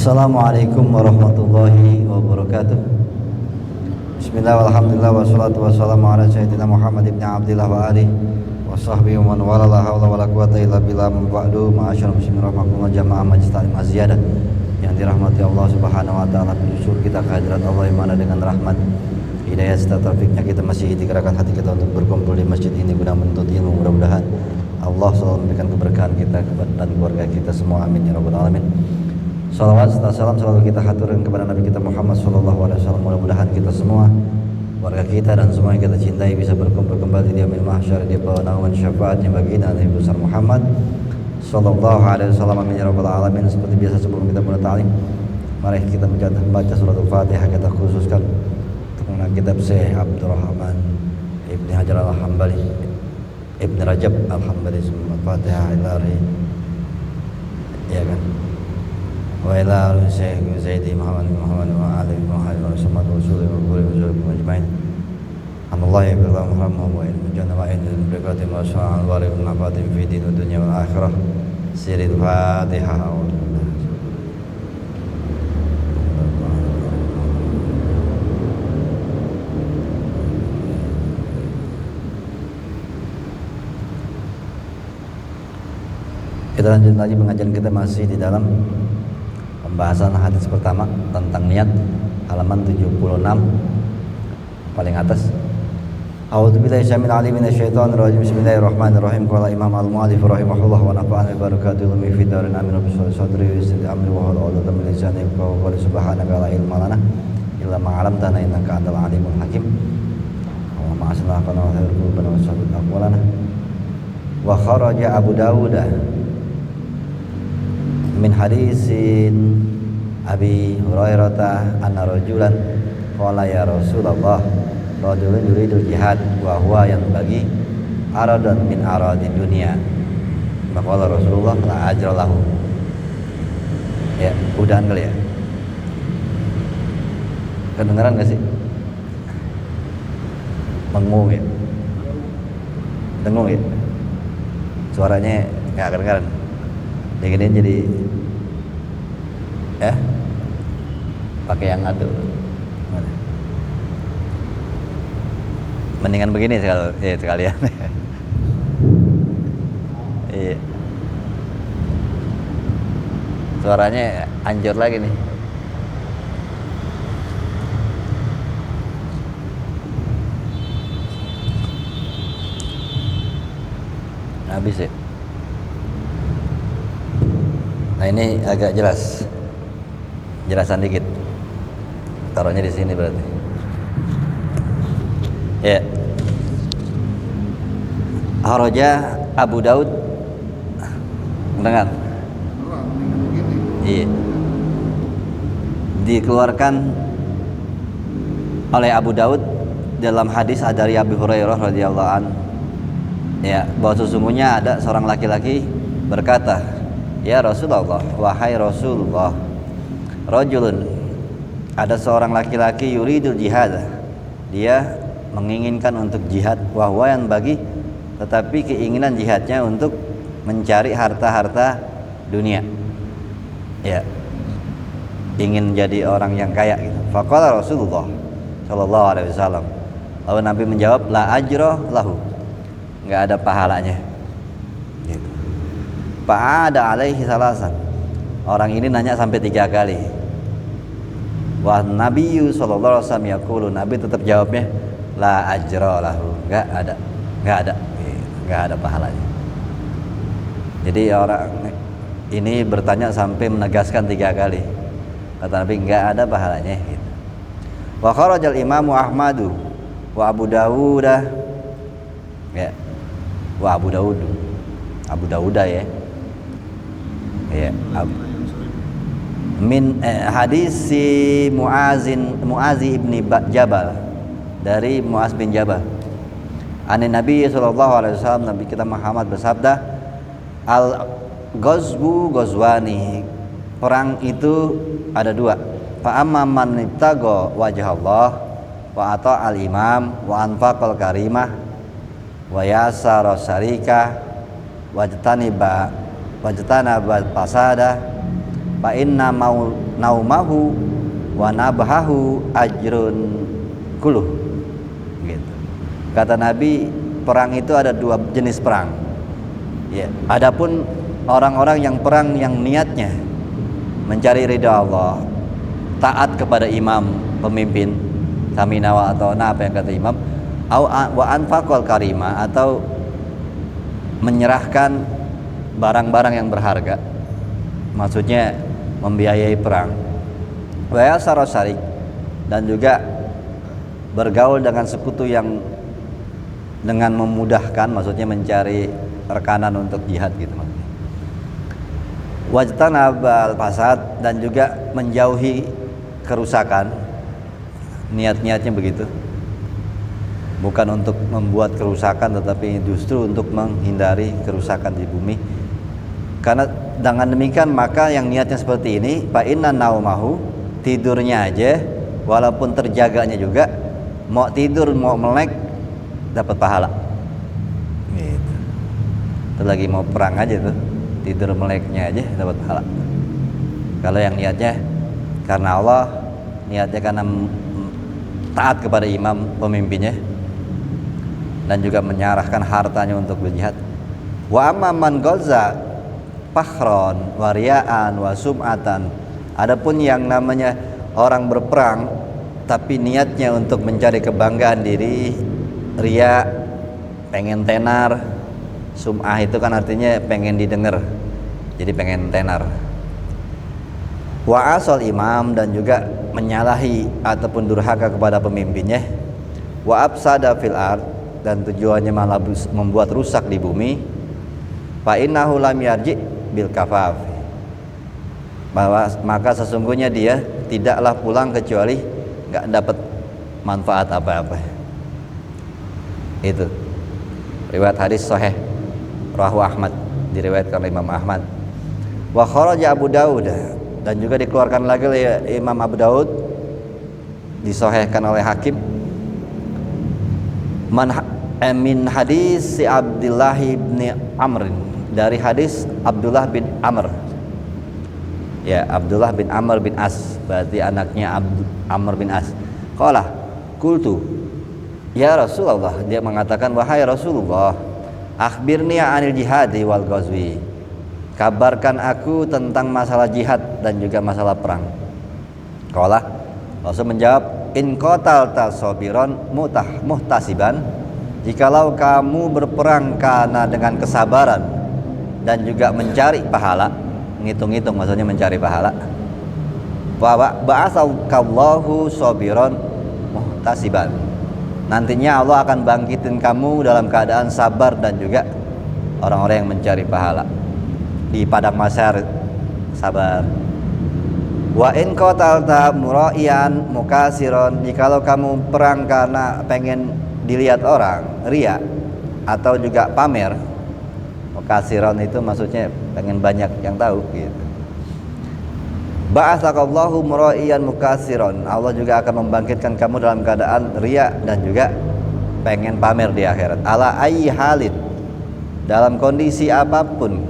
Assalamualaikum warahmatullahi wabarakatuh. Bismillah walhamdulillah wassalatu wassalamu ala sayyidina Muhammad ibn Abdillah wa alihi wa sahbihi wa man wala la hawla wa la quwata illa billah ba'du. Ma'asyiral muslimin rahimakumullah, jamaah majlis taklim az-ziyadah yang dirahmati Allah Subhanahu wa taala. Bersyukur kita kehadirat Allah yang mana dengan rahmat hidayah serta taufiknya kita masih digerakkan hati kita untuk berkumpul di masjid ini guna menuntut ilmu. Mudah-mudahan Allah selalu memberikan keberkahan kita dan keluarga kita semua, amin ya rabbal alamin. Salawat serta salam selalu kita haturkan kepada Nabi kita Muhammad SAW. Mudah-mudahan kita semua, warga kita dan semua yang kita cintai bisa berkumpul kembali di yaumil mahsyar di bawah naungan syafaatnya baginda Nabi besar Muhammad SAW, amin ya rabbal alamin. Seperti biasa sebelum kita mulai ta'lim, mari kita membaca surat Al-Fatihah. Kita khususkan untuk mengenal kitab Syekh Abdurrahman Ibn Hajar Al-Hambali, Ibn Rajab Al-Hambali, Al-Fatihah ilahi, ya kan, wa ila Syekh Zaidi Muhammad wa ali Muhammad wa sallallahu alaihi wa sallam ajma'in. Anallahu billahi muhammadin wa ilmu jannah wa ilmu berkati ma sya'al wa ilmu nafatin fi din dunya wal akhirah. Siril Fatihah. Kita lanjut lagi pengajian kita, masih di dalam pembahasan hadis pertama tentang niat, halaman 76 paling atas. A'udzubillahi syamil alim minasyaitonir rajim. Bismillahirrahmanirrahim. Qala Imam Al-Mu'allif rahimahullah wa nafa'ana bi barakatihi min fid darin amin bi sadri wa yassir amri wa hala 'uqdatam min lisani yafqahu qawli. Subhanaka la ilma lana illa ma 'allamtana innaka antal alimul hakim. Allahumma aslih lana wa khair qulubana wa sabbit aqwalana. Wa kharaja Abu Dawud min hadisin Abi Hurairah anna rajulan qala ya Rasulullah rajulun yuridul jihad wa huwa yang bagi aradan min aradid dunia. Maka Rasulullah la ajra lahu. Ya, udahan kali ya. Kedengeran gak sih? Mengung ya? Dengung ya? Suaranya gak kedengeran. Jadi ya pakai yang ngadu. Mendingan begini sekalian. Iya. Suaranya anjur lagi nih. Habis ya. Nah ini agak jelasan dikit. Taruhnya di sini berarti. Ya. Kharaja Abu Daud. Dengar. Iya. Dikeluarkan oleh Abu Daud dalam hadis dari Abu Hurairah radhiyallahu an. Ya, bahwa sesungguhnya ada seorang laki-laki berkata, ya Rasulullah, wahai Rasulullah, rajulun, ada seorang laki-laki yuridul jihad, dia menginginkan untuk jihad, wahwa yang bagi, tetapi keinginan jihadnya untuk mencari harta-harta dunia, ya, ingin jadi orang yang kaya gitu. Faqala Rasulullah sallallahu alaihi wasallam, lalu Nabi menjawab, la ajra lahu, nggak ada pahalanya. Gitu. Fa'ada alaihi salasan, orang ini nanya sampai 3 kali. Wah Nabi sallallahu alaihi wasallam yaqulu, Nabi tetap jawabnya la ajra lahu, enggak ada pahalanya. Jadi orang ini bertanya sampai menegaskan 3 kali. Kata Nabi enggak ada pahalanya gitu. Wa kharajal Imam Ahmadu wa Abu Dawud, ya. Wa Abu Dawud ya. Ya, min hadis si Muazi ibni Jabal, dari Muaz bin Jabal. Ani Nabi sallallahu alaihi wasallam, Nabi kita Muhammad bersabda, al ghazwu ghazwani, perang itu ada 2. Fa amma man ibtaga wajh Allah wa ata al imam wa anfaqal karimah wa yasara syarika wajtana bal fasada fa inna mau naumahu wa nabahahu ajrun kuluh gitu. Kata Nabi, perang itu ada dua jenis perang. Ya, adapun orang-orang yang perang yang niatnya mencari ridha Allah, taat kepada imam, pemimpin, samina wa ata'na, apa yang kata imam, au wa anfaqal karima, atau menyerahkan barang-barang yang berharga, maksudnya membiayai perang, wa yasara syarik, dan juga bergaul dengan sekutu yang dengan memudahkan, maksudnya mencari rekanan untuk jihad gitu maksudnya. Wajtanabal fasad, dan juga menjauhi kerusakan, niat-niatnya begitu, bukan untuk membuat kerusakan tetapi justru untuk menghindari kerusakan di bumi. Karena dengan demikian maka yang niatnya seperti ini, fa inna naumahu, tidurnya aja walaupun terjaganya juga, mau tidur mau melek dapat pahala gitu. Itu lagi mau perang aja tuh, tidur meleknya aja dapat pahala. Kalau yang niatnya karena Allah, niatnya karena taat kepada imam, pemimpinnya, dan juga menyerahkan hartanya untuk berjihad. Wa amma man ghaza fakhron wa riya'an wa sum'atan, adapun yang namanya orang berperang tapi niatnya untuk mencari kebanggaan diri, riya, pengen tenar, sum'ah itu kan artinya pengen didengar, jadi pengen tenar. Wa asal imam, dan juga menyalahi ataupun durhaka kepada pemimpinnya. Wa afsada fil ard, dan tujuannya malah membuat rusak di bumi. Fa innahu lam yarji bil kafaf, bahwa maka sesungguhnya dia tidaklah pulang kecuali nggak dapat manfaat apa-apa. Itu riwayat hadis sahih rawahu Ahmad, diriwayatkan oleh Imam Ahmad. Wa kharaja Abu Daud, dan juga dikeluarkan lagi oleh Imam Abu Daud, disahihkan oleh Hakim, min hadis si Abdullah bin Amr, dari hadis Abdullah bin Amr. Ya, Abdullah bin Amr bin As, berarti anaknya Amr bin As. Qala qultu ya Rasulullah, dia mengatakan, wahai Rasulullah, akhbirni anil jihadi wal ghazwi, kabarkan aku tentang masalah jihad dan juga masalah perang. Qala, Rasul menjawab, in qatalta sabiran muhtasiban, jikalau kamu berperang karena dengan kesabaran dan juga mencari pahala, ngitung-ngitung maksudnya mencari pahala, ba'atsakallahu sabiran muhtasiban, nantinya Allah akan bangkitin kamu dalam keadaan sabar dan juga orang-orang yang mencari pahala di padang mahsyar, sabar. Wa in qatalta mura'ian mukasiron, jikalau kamu perang karena pengen dilihat orang, riya, atau juga pamer, mukasiron itu maksudnya pengen banyak yang tahu gitu. Ba'atsakallahu mura'ian mukasiron, Allah juga akan membangkitkan kamu dalam keadaan riya dan juga pengen pamer di akhirat. Ala ayyi halid, dalam kondisi apapun,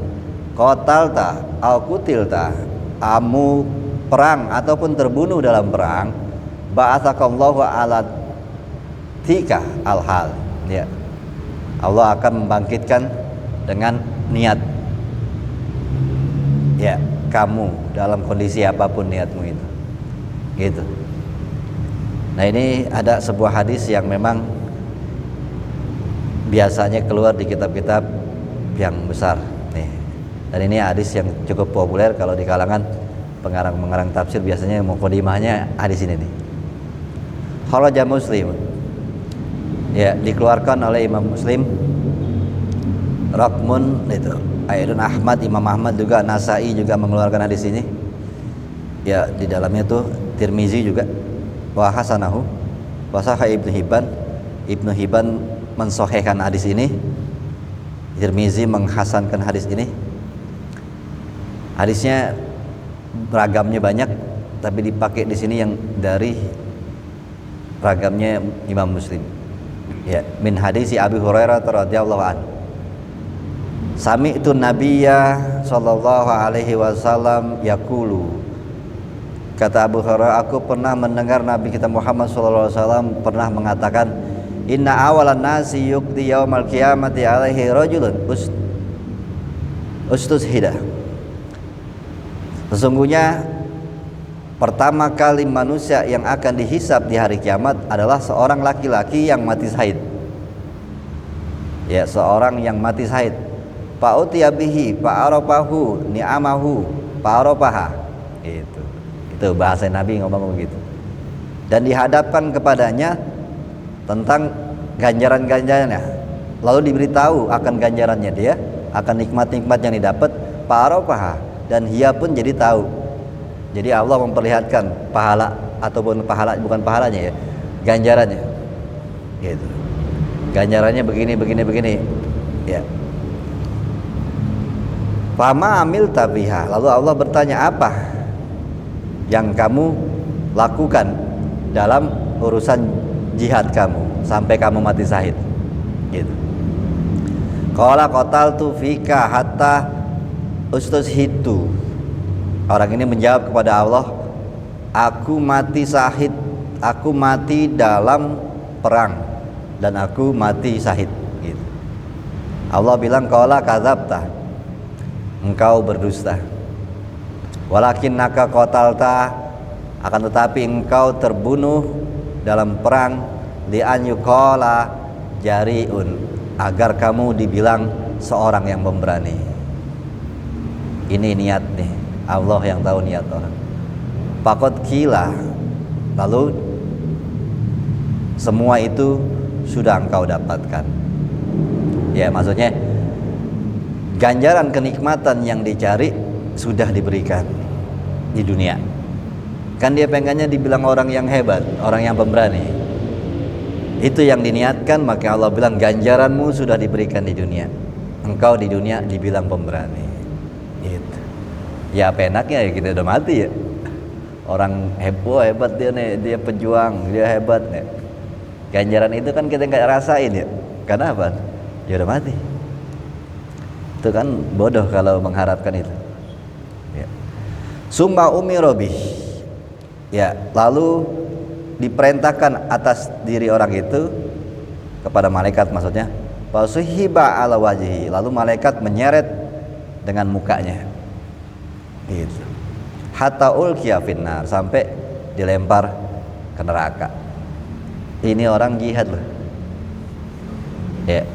qatalta au qutilta, kamu perang ataupun terbunuh dalam perang, ba'atsakallahu ala tika al-hal, ya, Allah akan membangkitkan dengan niat, ya, kamu dalam kondisi apapun niatmu itu gitu. Nah, ini ada sebuah hadis yang memang biasanya keluar di kitab-kitab yang besar nih. Dan ini hadis yang cukup populer kalau di kalangan pengarang-pengarang tafsir, biasanya mukadimahnya hadis ini nih. Kharaja Muslim, ya, dikeluarkan oleh Imam Muslim, Rakmun itu, Aidun Ahmad, Imam Ahmad juga, Nasai juga mengeluarkan hadis ini. Ya, di dalamnya tuh Tirmizi juga, wa hasanahu, wa sahih Ibnu Hibban. Ibnu Hibban mensahihkan hadis ini. Tirmizi menghasankan hadis ini. Hadisnya ragamnya banyak, tapi dipakai di sini yang dari ragamnya Imam Muslim. Ya, min hadisi Abi Hurairah radhiyallahu anhu. Sami'tu Nabiyya sallallahu alaihi wasallam yaqulu. Kata Abu Hurairah, aku pernah mendengar Nabi kita Muhammad sallallahu alaihi wasallam pernah mengatakan, inna awalan nasi yuqdi yaumal qiyamati alaihi rajulun ustushidah. Sesungguhnya pertama kali manusia yang akan dihisab di hari kiamat adalah seorang laki-laki yang mati syahid. Ya, seorang yang mati syahid. Fa'utiya bihi fa'arafahu ni'amahu fa'arafaha. Itu bahasa Nabi ngomong begitu. Dan dihadapkan kepadanya tentang ganjaran-ganjarannya. Lalu diberitahu akan ganjarannya dia, akan nikmat-nikmat yang didapat, fa'arafaha, dan dia pun jadi tahu. Jadi Allah memperlihatkan pahala ataupun pahala bukan pahalanya ya, ganjarannya. Gitu. Ganjarannya begini. Ya. Fama amil tabiha. Lalu Allah bertanya, apa yang kamu lakukan dalam urusan jihad kamu sampai kamu mati syahid? Gitu. Qala qataltu fika hatta ustushitu. Orang ini menjawab kepada Allah, aku mati syahid, aku mati dalam perang dan aku mati syahid. Gitu. Allah bilang, qala kadzabta, engkau berdusta. Walakinnaka qatalta, akan tetapi engkau terbunuh dalam perang li an yuqala jariun, agar kamu dibilang seorang yang pemberani. Ini niat nih, Allah yang tahu niat orang. Faqad qila, lalu semua itu sudah engkau dapatkan. Ya, maksudnya ganjaran kenikmatan yang dicari sudah diberikan di dunia. Kan dia pengennya dibilang orang yang hebat, orang yang pemberani. Itu yang diniatkan, maka Allah bilang ganjaranmu sudah diberikan di dunia. Engkau di dunia dibilang pemberani. Gitu. Ya apa enaknya ya, kita udah mati ya. Orang hebat dia nih, dia pejuang, dia hebat nih. Ganjaran itu kan kita nggak rasain ya. Karena apa? Ya udah mati. Itu kan bodoh kalau mengharapkan itu. Ya. Summa umirobi. Ya, lalu diperintahkan atas diri orang itu kepada malaikat, maksudnya fasuhiba ala wajhi, lalu malaikat menyeret dengan mukanya. Gitu. Hatta ulqiya finnar, sampai dilempar ke neraka. Ini orang jihad loh. Ya.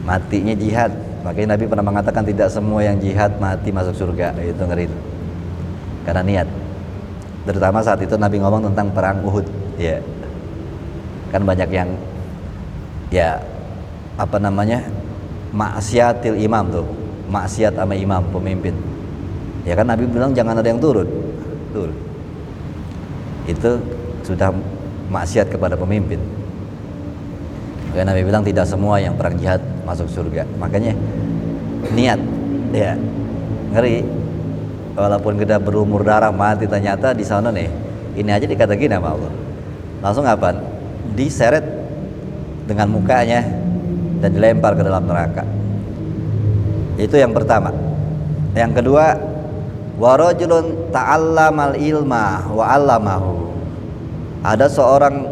Matinya jihad. Makanya Nabi pernah mengatakan tidak semua yang jihad mati masuk surga. Itu ngeri. Karena niat. Terutama saat itu Nabi ngomong tentang perang Uhud. Ya. Kan banyak yang ya apa namanya? Maksiatil imam tuh. Maksiat sama imam, pemimpin. Ya kan Nabi bilang jangan ada yang turun. Turun. Itu sudah maksiat kepada pemimpin. Makanya Nabi bilang tidak semua yang perang jihad masuk surga. Makanya niat, ya ngeri. Walaupun kita berumur darah mati, ternyata di sana nih, ini aja dikatakan sama Allah. Langsung apa? Diseret dengan mukanya dan dilempar ke dalam neraka. Itu yang pertama. Yang kedua, warajulun ta'allamal ilma wa 'allamahu. Ada seorang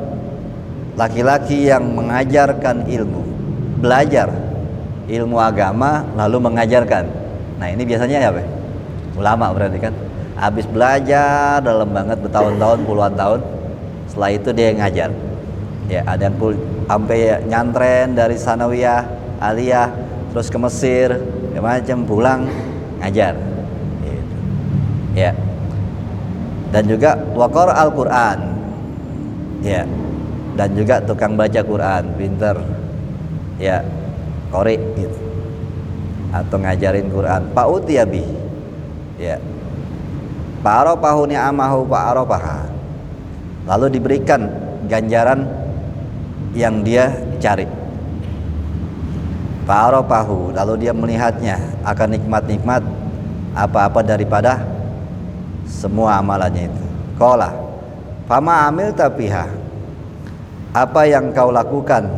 laki-laki yang mengajarkan ilmu, belajar ilmu agama lalu mengajarkan. Nah ini biasanya apa? Ulama berarti kan. Habis belajar dalam banget bertahun-tahun, puluhan tahun, setelah itu dia ngajar. Ya ada yang sampai nyantren dari sanawiyah, aliyah, terus ke Mesir, macam pulang ngajar. Gitu. Ya. Dan juga waqar Al-Quran. Ya. Dan juga tukang baca Quran, pinter. Ya. Qori gitu. Atau ngajarin Quran. Fa'utiyabi. Ya. Fa'arafahu ni'amahu fa'arafaha. Lalu diberikan ganjaran yang dia cari. Fa'arafahu, lalu dia melihatnya akan nikmat-nikmat apa-apa daripada semua amalannya itu. Qala fama amilta fiha, apa yang kau lakukan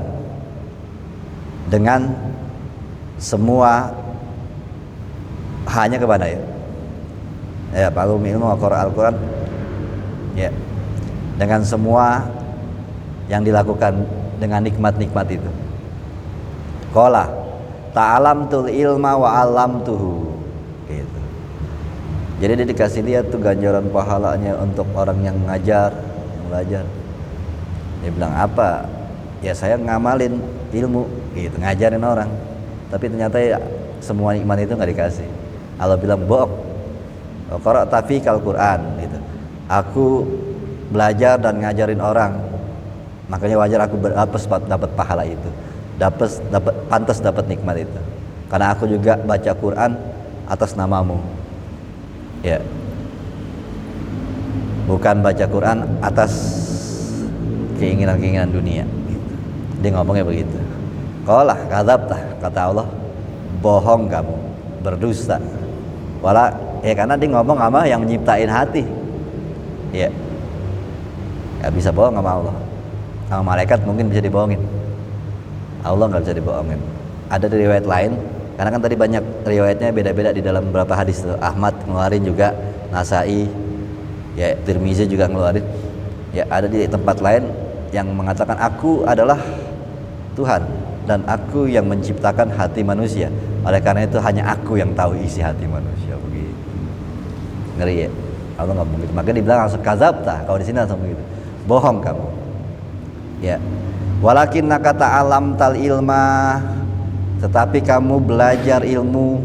dengan semua hanya kepada ya palu ilmu Al-Quran ya, dengan semua yang dilakukan dengan nikmat-nikmat itu. Qala ta'alamtul ilma wa 'allamtuhu gitu. Jadi dia dikasih lihat tuh ganjaran pahalanya untuk orang yang ngajar, yang belajar. Dia bilang apa? Ya saya ngamalin ilmu gitu, ngajarin orang. Tapi ternyata ya, semua nikmat itu nggak dikasih. Allah bilang bohong. Qara'ta fikal Quran gitu. Aku belajar dan ngajarin orang, makanya wajar aku dapat pahala itu, pantas dapat nikmat itu, karena aku juga baca Quran atas namamu ya, bukan baca Quran atas keinginan dunia gitu. Dia ngomongnya begitu. Qala kadzabta, kata Allah, bohong kamu, berdusta. Wala ya, karena dia ngomong sama yang nyiptain hati ya, gak bisa bohong sama Allah. Sama malaikat mungkin bisa dibohongin, Allah nggak bisa dibohongin. Ada di riwayat lain, karena kan tadi banyak riwayatnya beda-beda di dalam beberapa hadis. Ahmad ngeluarin juga, Nasai ya, Tirmizi juga ngeluarin ya. Ada di tempat lain yang mengatakan aku adalah Tuhan dan aku yang menciptakan hati manusia, oleh karena itu hanya aku yang tahu isi hati manusia. Begitu ngeri ya, Allah nggak begitu. Makanya dibilang langsung kadzabta, kalau di sini langsung begitu, bohong kamu ya. Walakin nakata alam tal ilma, tetapi kamu belajar ilmu,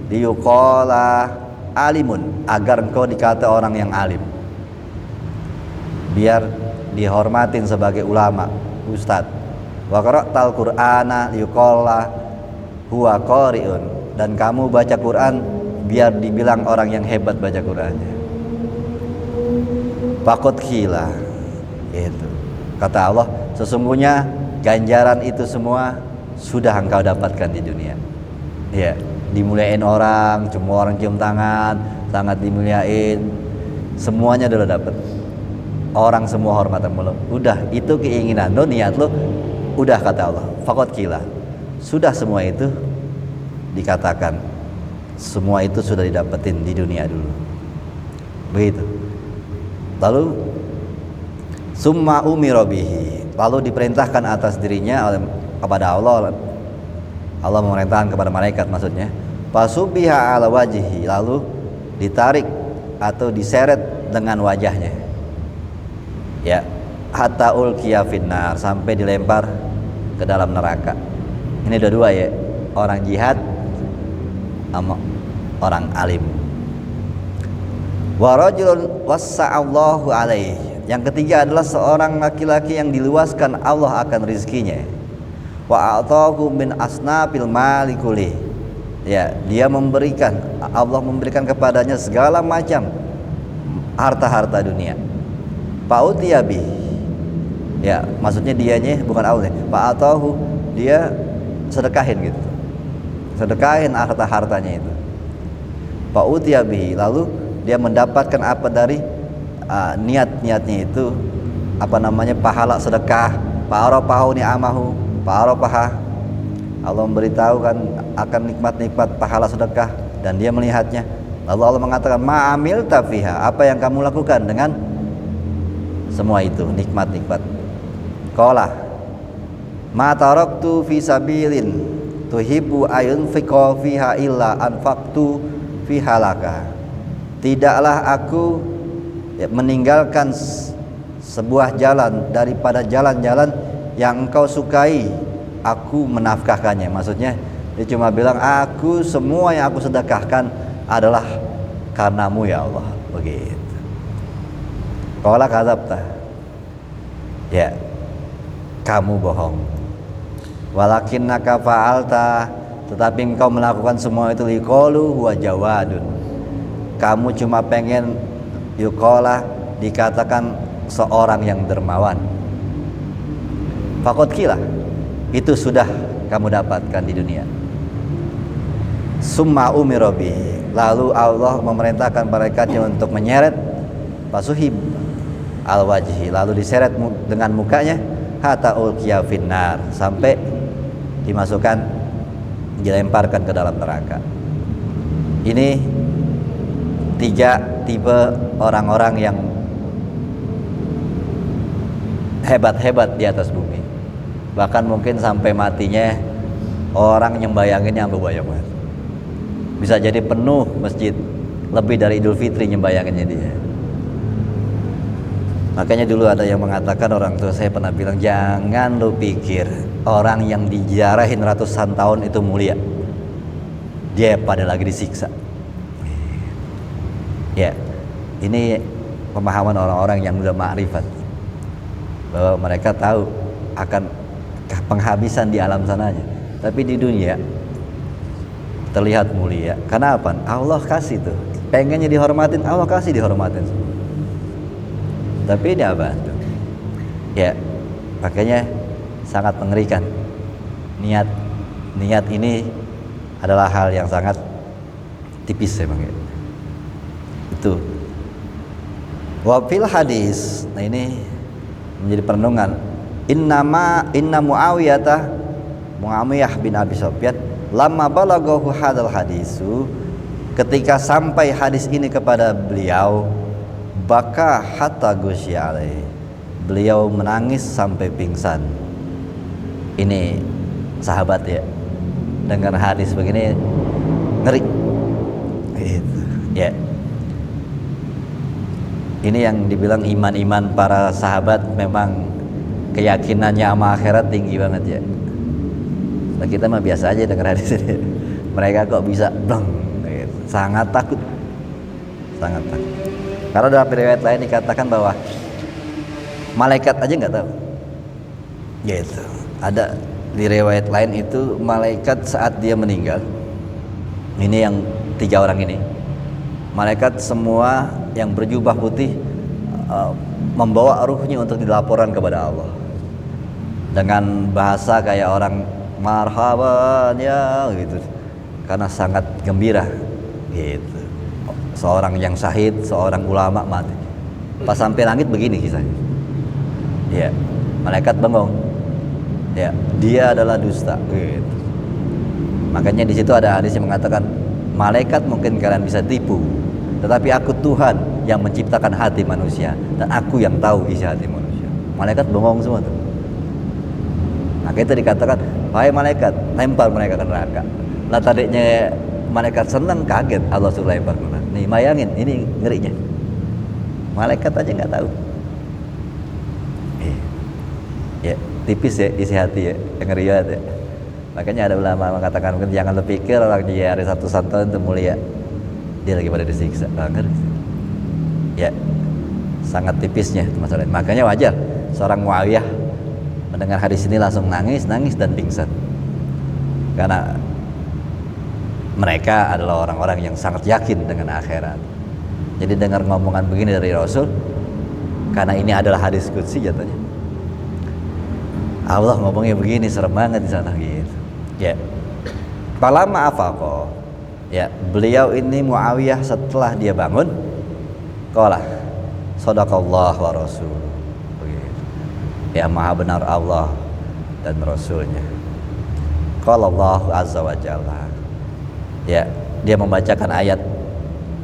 liyuqala alimun, agar engkau dikata orang yang alim, biar dihormatin sebagai ulama, ustad. Wa qara'tal qur'ana liyuqala huwa qari'un, dan kamu baca Quran biar dibilang orang yang hebat baca Qurannya. Faqad khila itu, kata Allah, sesungguhnya ganjaran itu semua sudah engkau dapatkan di dunia ya. Dimuliain orang, semua orang cium tangan, sangat dimuliain, semuanya udah dapat. Orang semua hormatan mulu, udah itu keinginan lo, niat lo, udah, kata Allah. Faqad qila, sudah semua itu dikatakan, semua itu sudah didapetin di dunia dulu. Begitu. Lalu summa umira bihi, lalu diperintahkan atas dirinya kepada Allah. Allah memerintahkan kepada malaikat maksudnya. Fasubiha ala wajhi, lalu ditarik atau diseret dengan wajahnya ya, hatta ulqiya finnar, sampai dilempar ke dalam neraka. Ini dua ya, orang jihad sama orang alim. Wa rajulun wassa'allahu alaihi, yang ketiga adalah seorang laki-laki yang diluaskan Allah akan rizkinya. Wa a'tahu min asnafil mali kulli, ya, dia memberikan, Allah memberikan kepadanya segala macam harta-harta dunia. Fa'utiya bih, ya, maksudnya dianya bukan Allah. Fa'atahu, dia sedekahin gitu, sedekahin harta-hartanya itu. Fa'utiya bih, lalu dia mendapatkan apa dari niat-niatnya itu, apa namanya, pahala sedekah. Fa'arafahu ni'amahu, fa'arafaha, Allah memberitahu kan akan nikmat-nikmat pahala sedekah, dan dia melihatnya. Lalu Allah mengatakan, ma'amil tafiha, apa yang kamu lakukan dengan semua itu nikmat-nikmat. Qala ma taraktu fi sabilin tuhibbu ayunfiqa fiha illa anfaqtu fiha laka, tidaklah aku meninggalkan sebuah jalan daripada jalan-jalan yang engkau sukai, aku menafkahkannya. Maksudnya dia cuma bilang, aku semua yang aku sedekahkan adalah karenamu ya Allah. Begitu. Qala kadzabta, ya, kamu bohong. Walakinnaka fa'alta, tetapi engkau melakukan semua itu liqalu huwa jawadun, kamu cuma pengen yuqala, dikatakan seorang yang dermawan. Faqad qila, itu sudah kamu dapatkan di dunia. Summa umira bihi, lalu Allah memerintahkan malaikatnya untuk menyeret fasuhib al wajhi, lalu diseret dengan mukanya, hatta ulqiya finnar, sampai dimasukkan dilemparkan ke dalam neraka. Ini 3 tipe orang-orang yang hebat-hebat di atas bumi. Bahkan mungkin sampai matinya orang yang bayanginnya banyak banget. Bisa jadi penuh masjid, lebih dari Idul Fitri nyembayanginnya dia. Makanya dulu ada yang mengatakan, orang tua saya pernah bilang, jangan lu pikir orang yang dijarahin ratusan tahun itu mulia, dia pada lagi disiksa. Ya, ini pemahaman orang-orang yang udah ma'rifat, bahwa mereka tahu akan penghabisan di alam sananya. Tapi di dunia terlihat mulia. Karena apa? Allah kasih tuh. Pengennya dihormatin, Allah kasih dihormatin. Tapi ini apa? Ya, makanya sangat mengerikan. Niat ini adalah hal yang sangat tipis memang ya. Itu. Wa fil hadis. Nah, ini menjadi perenungan. Inna Muawiyah bin Abi Sufyan lamma balaghahu hadal hadisu, ketika sampai hadis ini kepada beliau, baka hatta ghusya alaih, beliau menangis sampai pingsan. Ini sahabat ya, dengar hadis begini ngeri gitu ya. Ini yang dibilang iman para sahabat, memang keyakinannya sama akhirat tinggi banget ya. Nah, kita mah biasa aja dengar hadis ini. Mereka kok bisa blong gitu. Sangat takut. Karena dalam riwayat lain dikatakan bahwa malaikat aja nggak tahu. Gitu. Ada di riwayat lain itu malaikat saat dia meninggal. Ini yang 3 orang ini. Malaikat semua yang berjubah putih membawa ruhnya untuk dilaporkan kepada Allah. Dengan bahasa kayak orang marhaban ya gitu. Karena sangat gembira gitu. Seorang yang syahid, seorang ulama mati. Pas sampai langit begini kisahnya. Ya, malaikat bengong. Ya, dia adalah dusta. Gitu. Makanya di situ ada hadis yang mengatakan, malaikat mungkin kalian bisa tipu, tetapi aku Tuhan yang menciptakan hati manusia, dan aku yang tahu isi hati manusia. Malaikat bengong semua tuh. Maka itu dikatakan, wahai malaikat, lempar mereka ke neraka. Lah tadinya malaikat senang, kaget Allah suruh lempar ke neraka. Nih bayangin, ini ngerinya. Malaikat aja nggak tahu. Ya, tipis ya isi hati ya, ngeri banget ya. Makanya ada ulama mengatakan, mungkin jangan lu pikir orang dia hari satu tahun itu mulia, dia lagi pada disiksa. Ngeri. Ya, sangat tipisnya masalah. Makanya wajar seorang Muawiyah mendengar hadis ini langsung nangis dan pingsan. Karena mereka adalah orang-orang yang sangat yakin dengan akhirat. Jadi dengar ngomongan begini dari Rasul, karena ini adalah hadis qudsi jatuhnya. Allah ngomongnya begini, serem banget di sana gitu. Ya. Palama afaqa. Ya, beliau ini Muawiyah setelah dia bangun, qala sadaqallah wa rasul. Begitu. Ya, maha benar Allah dan Rasulnya. Qala Allah azza wa jalla. Ya, dia membacakan ayat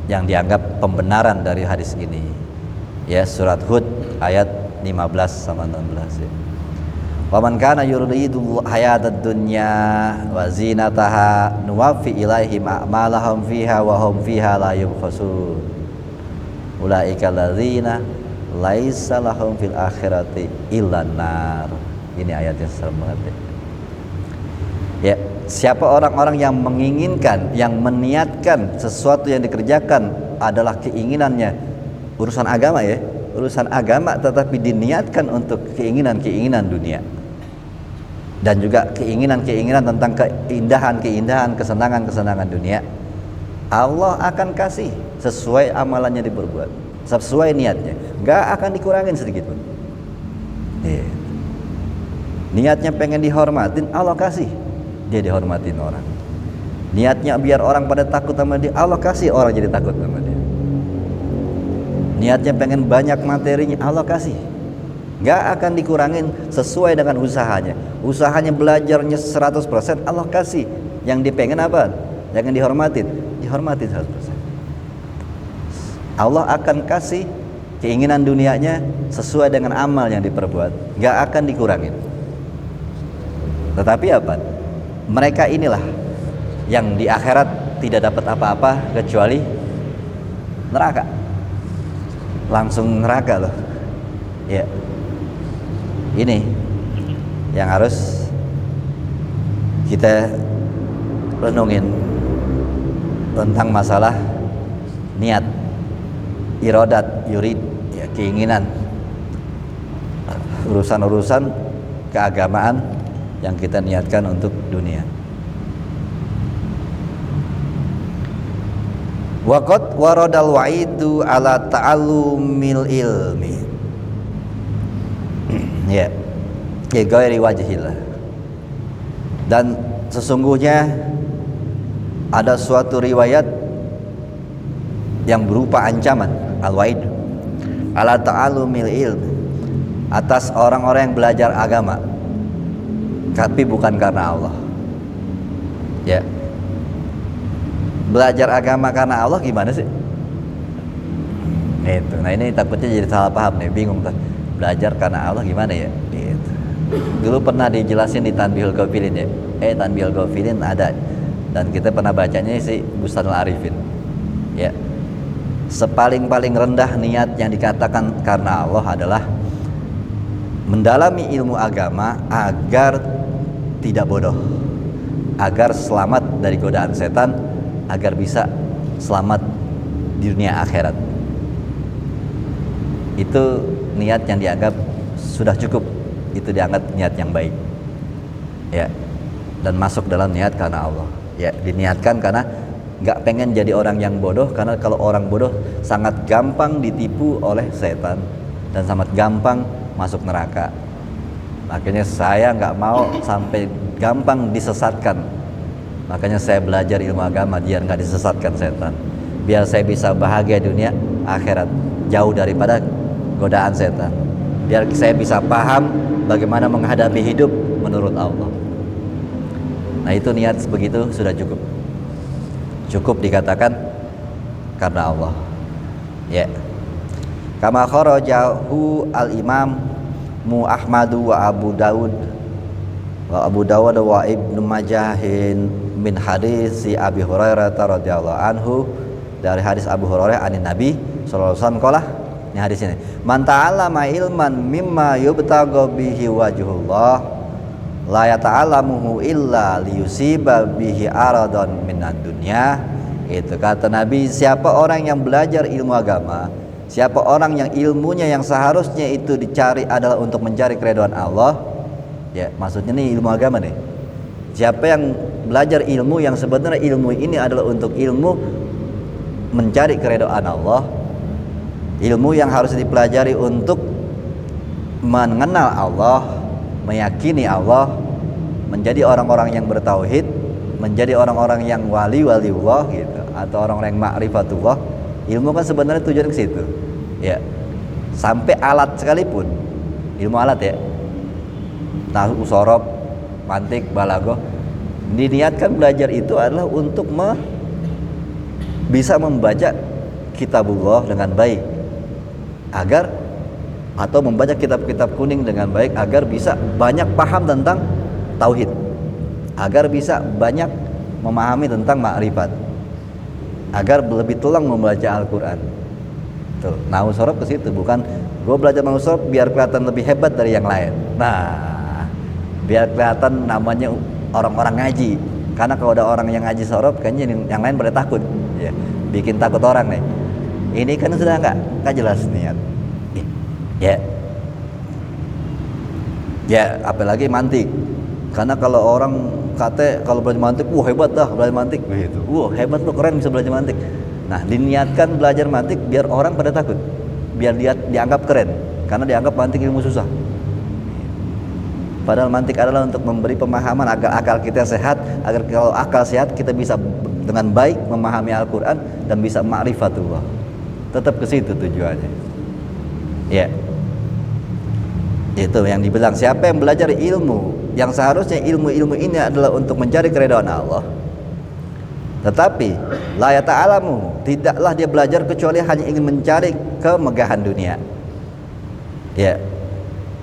yang dianggap pembenaran dari hadis ini. Ya, surat Hud ayat 15 sama 16 ya. Wa man kana yuridu hayatad dunya wa zinataha nuwaffi ilaihim a'malahum fiha wa hum fiha la yubkhasun. Ulaika alladzina laisa lahum fil akhirati illan nar. Ini ayatnya serem banget ya. Ya, siapa orang-orang yang menginginkan, yang meniatkan sesuatu yang dikerjakan adalah keinginannya urusan agama ya, urusan agama, tetapi diniatkan untuk keinginan-keinginan dunia dan juga keinginan-keinginan tentang keindahan-keindahan, kesenangan-kesenangan dunia, Allah akan kasih sesuai amalannya diperbuat, sesuai niatnya, nggak akan dikurangin sedikit pun. Niatnya pengen dihormatin, Allah kasih dia dihormatin orang. Niatnya biar orang pada takut sama dia, Allah kasih orang jadi takut sama dia. Niatnya pengen banyak materinya, Allah kasih. Nggak akan dikurangin sesuai dengan usahanya. Usahanya belajarnya 100%, Allah kasih Yang dipengen apa? Jangan dihormatin. Dihormatin 100%. Allah akan kasih keinginan dunianya sesuai dengan amal yang diperbuat, gak akan dikurangin. Tetapi apa? Mereka inilah yang di akhirat tidak dapat apa-apa kecuali neraka. Langsung neraka loh. Ya. Ini yang harus kita renungin tentang masalah niat, iradat, yurid, ya, keinginan, urusan-urusan keagamaan yang kita niatkan untuk dunia. Waqad waradal wa'idu ala ta'allumil ilmi. Ya. Ghairi wajhillah. Dan sesungguhnya ada suatu riwayat yang berupa ancaman, al-wa'id ala ta'allumil ilmi, atas orang-orang yang belajar agama tapi bukan karena Allah. Ya. Belajar agama karena Allah gimana sih? Itu. Nah ini takutnya jadi salah paham nih, bingung tuh. Belajar karena Allah gimana ya? Gitu. Dulu pernah dijelasin di Tanbihul Ghafilin ya. Tanbihul Ghafilin ada, dan kita pernah bacanya si Bustanul Arifin. Ya. Sepaling-paling rendah niat yang dikatakan karena Allah adalah mendalami ilmu agama agar tidak bodoh, agar selamat dari godaan setan, agar bisa selamat di dunia akhirat. Itu niat yang dianggap sudah cukup, itu dianggap niat yang baik, ya, dan masuk dalam niat karena Allah. Ya, diniatkan karena nggak pengen jadi orang yang bodoh, karena kalau orang bodoh sangat gampang ditipu oleh setan dan sangat gampang masuk neraka. Makanya saya nggak mau sampai gampang disesatkan. Makanya saya belajar ilmu agama biar nggak disesatkan setan, biar saya bisa bahagia dunia akhirat, jauh daripada godaan setan, biar saya bisa paham bagaimana menghadapi hidup menurut Allah. Nah itu niat begitu sudah cukup, cukup dikatakan karena Allah. Ya. Kama kharajahu al-Imam Ahmadu wa Abu Dawud wa Ibnu Majahin min hadis si Abi Hurairah radhiyallahu anhu, dari hadis Abu Hurairah anin Nabi sallallahu alaihi wasallam qala. Ini hadis ini, man ta'allama ilman mimma yubtagha bihi wajhullah la yata'allamuhu illa liyusiba bihi aradan minad dunya. Itu kata Nabi, siapa orang yang belajar ilmu agama, siapa orang yang ilmunya yang seharusnya itu dicari adalah untuk mencari keridhaan Allah. Ya, maksudnya nih ilmu agama nih. Siapa yang belajar ilmu yang sebenarnya ilmu ini adalah untuk ilmu mencari keridhaan Allah, ilmu yang harus dipelajari untuk mengenal Allah, meyakini Allah, menjadi orang-orang yang bertauhid, menjadi orang-orang yang wali-waliullah gitu, atau orang-orang yang ma'rifatullah. Ilmu kan sebenarnya tujuan ke situ. Ya. Sampai alat sekalipun, ilmu alat ya. Nahwu, sorob, mantik, balaghah, diniatkan belajar itu adalah untuk bisa membaca kitabullah dengan baik, agar atau membaca kitab-kitab kuning dengan baik agar bisa banyak paham tentang tauhid, agar bisa banyak memahami tentang makrifat, agar lebih tulang membaca Al-Quran. Tuh, nahwu sorob ke situ, bukan gue belajar nahwu sorob biar kelihatan lebih hebat dari yang lain. Nah, biar kelihatan namanya orang-orang ngaji. Karena kalau ada orang yang ngaji sorob, kayaknya yang lain pada takut, ya, bikin takut orang nih. Ini kan sudah nggak jelas niat. Ya, ya, apalagi mantik. Karena kalau orang kata kalau belajar mantik, wah hebat dah belajar mantik, begitu. Wah hebat lo, keren bisa belajar mantik. Nah, diniatkan belajar mantik biar orang pada takut, biar dia dianggap keren, karena dianggap mantik ilmu susah. Padahal mantik adalah untuk memberi pemahaman agar akal kita sehat, agar kalau akal sehat kita bisa dengan baik memahami Al-Quran dan bisa ma'rifatullah. Tetap ke situ tujuannya. Ya. Itu yang dibilang, siapa yang belajar ilmu yang seharusnya ilmu-ilmu ini adalah untuk mencari keridhaan Allah, tetapi la yata'alamu, tidaklah dia belajar kecuali hanya ingin mencari kemegahan dunia, ya,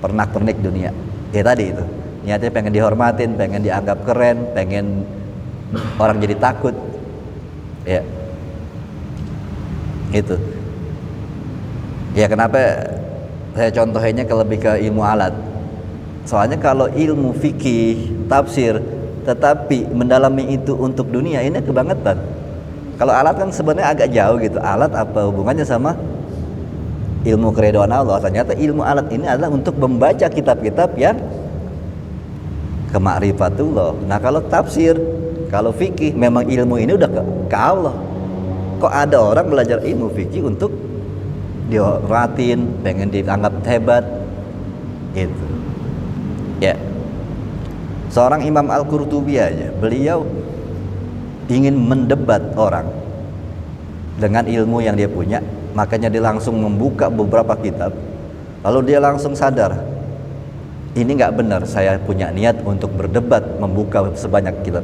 pernak-pernik dunia. Ya tadi itu, niatnya pengen dihormatin, pengen dianggap keren, pengen orang jadi takut, ya. Itu. Ya kenapa saya contohnya lebih ke ilmu alat. Soalnya kalau ilmu fikih, tafsir, tetapi mendalami itu untuk dunia, ini kebangetan. Kalau alat kan sebenarnya agak jauh gitu. Alat apa hubungannya sama ilmu keridhaan Allah? Ternyata ilmu alat ini adalah untuk membaca kitab-kitab yang ke ma'rifatullah. Nah kalau tafsir, kalau fikih, memang ilmu ini udah ke Allah. Kok ada orang belajar ilmu fikih untuk dihormatin, pengen dianggap hebat gitu, ya. Seorang Imam Al-Qurtubi aja, beliau ingin mendebat orang dengan ilmu yang dia punya, makanya dia langsung membuka beberapa kitab, lalu dia langsung sadar, ini nggak benar, saya punya niat untuk berdebat, membuka sebanyak kitab.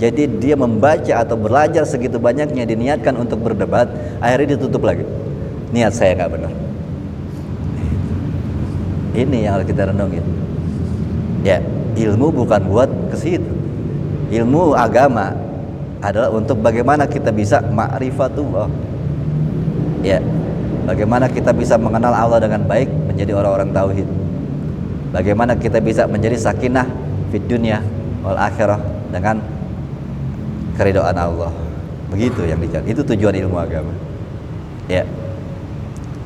Jadi dia membaca atau belajar segitu banyaknya, diniatkan untuk berdebat, akhirnya ditutup lagi. Niat saya nggak benar. Ini yang harus kita renungin. Ya, ilmu bukan buat ke situ. Ilmu agama adalah untuk bagaimana kita bisa ma'rifatullah. Ya, bagaimana kita bisa mengenal Allah dengan baik, menjadi orang-orang tauhid. Bagaimana kita bisa menjadi sakinah fid dunya wal akhirah dengan keridhaan Allah. Begitu yang dicari. Itu tujuan ilmu agama. Ya.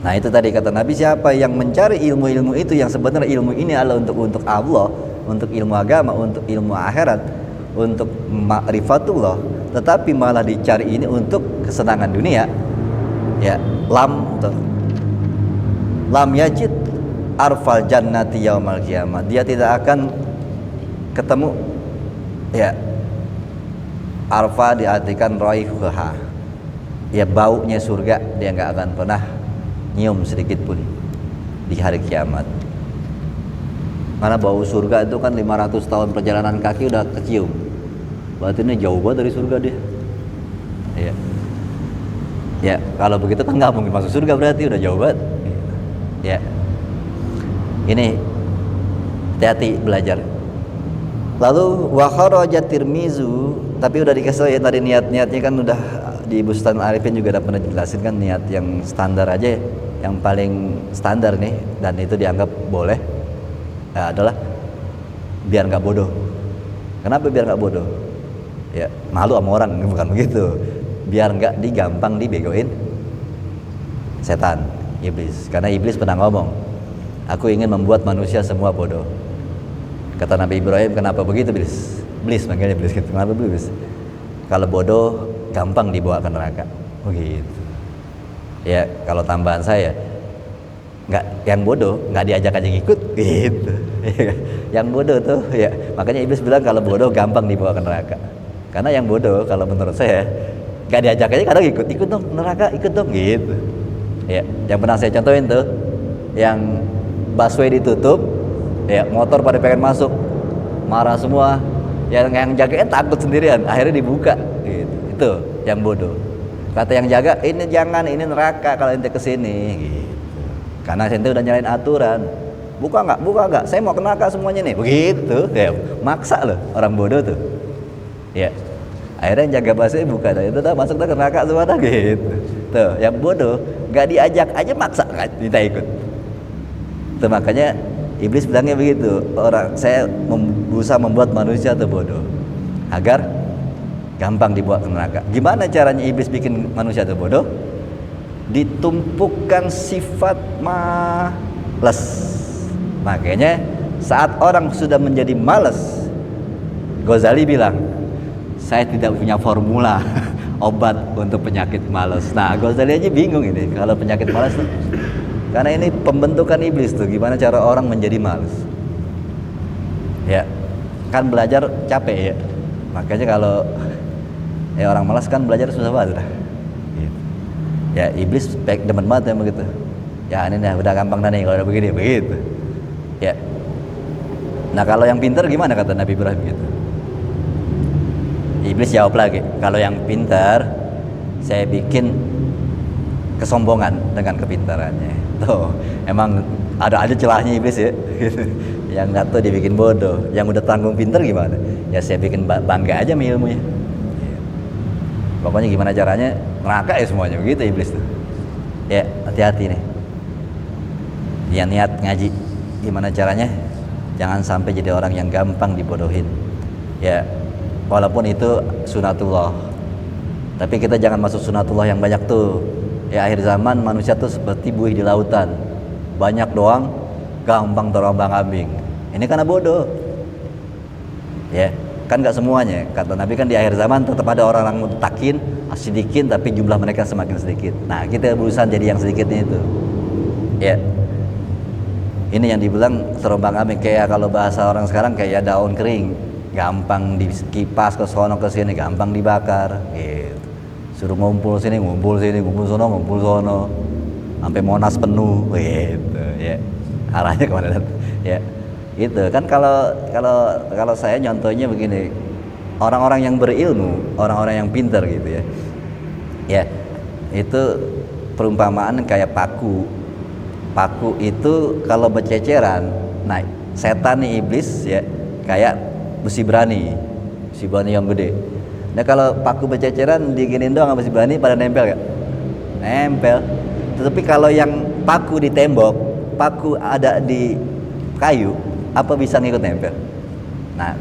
Nah itu tadi kata Nabi, siapa yang mencari ilmu-ilmu itu yang sebenarnya ilmu ini adalah untuk Allah, untuk ilmu agama, untuk ilmu akhirat, untuk ma'rifatullah, tetapi malah dicari ini untuk kesenangan dunia, ya, lam yajid arfal jannati yaumal qiyamah, dia tidak akan ketemu, ya, arfa diartikan raihuha, ya, baunya surga, dia nggak akan pernah nyium sedikit pun di hari kiamat. Karena bau surga itu kan 500 tahun perjalanan kaki udah kecium. Berarti ini jauh banget dari surga dia. Ya. Ya, kalau begitu kan nggak mungkin masuk surga, berarti udah jauh banget. Ya. Ini hati-hati belajar. Lalu wa kharaja Tirmizu, tapi udah dikasih ya tadi niat-niatnya kan udah di Bustan Arifin juga udah pernah jelasin kan, niat yang standar aja, yang paling standar nih, dan itu dianggap boleh, ya, adalah biar nggak bodoh. Kenapa biar nggak bodoh? Ya malu sama orang, bukan begitu. Biar nggak digampang dibegoin setan, iblis. Karena iblis pernah ngomong, aku ingin membuat manusia semua bodoh. Kata Nabi Ibrahim, kenapa begitu iblis? Iblis makanya iblis gitu. Kenapa iblis? Kalau bodoh gampang dibawa ke neraka. Begitu. Ya kalau tambahan saya, nggak, yang bodoh nggak diajak aja ngikut gitu. Yang bodoh tuh, ya makanya iblis bilang kalau bodoh gampang dibawa ke neraka. Karena yang bodoh kalau menurut saya nggak diajak aja kadang ikut dong neraka, ikut dong gitu. Ya yang pernah saya contohin tuh, yang busway ditutup, ya motor pada pengen masuk, marah semua, yang jagain takut sendirian, akhirnya dibuka gitu. Itu yang bodoh. Kata yang jaga, ini jangan, ini neraka kalau ente kesini gitu. Karena ente udah nyalain aturan. Buka nggak, saya mau ke neraka semuanya nih, begitu ya, maksa loh orang bodoh tuh. Ya akhirnya yang jaga busway buka, itu dah masuk dah ke neraka semua dah gitu. Tuh yang bodoh nggak diajak aja maksa nggak kita ikut. Tuh makanya iblis bilangnya begitu, orang saya berusaha membuat manusia tuh bodoh agar gampang dibawa ke neraka. Gimana caranya iblis bikin manusia itu bodoh? Ditumpukan sifat malas. Makanya saat orang sudah menjadi malas, Ghazali bilang, saya tidak punya formula obat untuk penyakit malas. Nah Ghazali aja bingung ini kalau penyakit malas tuh, karena ini pembentukan iblis tuh, gimana cara orang menjadi malas. Ya kan belajar capek ya, makanya kalau orang malas kan belajar susah banget. Gitu. Ya iblis demen banget yang begitu. Ya ini dah udah gampang dah nih kalau udah begini begitu. Ya. Nah kalau yang pintar gimana kata Nabi Ibrahim gitu? Iblis jawab lagi, kalau yang pintar saya bikin kesombongan dengan kepintarannya. Tuh, emang ada aja celahnya iblis ya. Yang nggak tahu dibikin bodoh, yang udah tanggung pintar gimana? Ya saya bikin bangga aja sama ilmunya. Pokoknya gimana caranya neraka ya semuanya, begitu iblis tuh. Ya hati-hati nih. Yang niat ngaji, gimana caranya? Jangan sampai jadi orang yang gampang dibodohin. Ya, walaupun itu sunatullah. Tapi kita jangan masuk sunatullah yang banyak tuh. Ya akhir zaman manusia tuh seperti buih di lautan. Banyak doang, gampang terombang-ambing. Ini karena bodoh. Ya, kan nggak semuanya. Kata Nabi kan di akhir zaman tetap ada orang-orang mutakin, sedikit tapi jumlah mereka semakin sedikit. Nah, kita berusaha jadi yang sedikitnya itu. Ya. Ini yang dibilang terombang-ambing, kayak kalau bahasa orang sekarang kayak daun kering, gampang dikipas ke sono ke sini, gampang dibakar. Gitu. Suruh ngumpul sini, ngumpul sono, ngumpul sono. Sampai Monas penuh, gitu ya. Arahnya kemana? Ya. Itu kan kalau saya nyontohnya begini. Orang-orang yang berilmu, orang-orang yang pintar gitu ya. Ya. Itu perumpamaan kayak paku. Paku itu kalau berceceran, nah setan nih iblis ya kayak besi berani yang gede. Nah kalau paku berceceran diginin doang besi berani pada nempel gak? Nempel. Tetapi kalau yang paku di tembok, paku ada di kayu, apa bisa ngikut nempel? Nah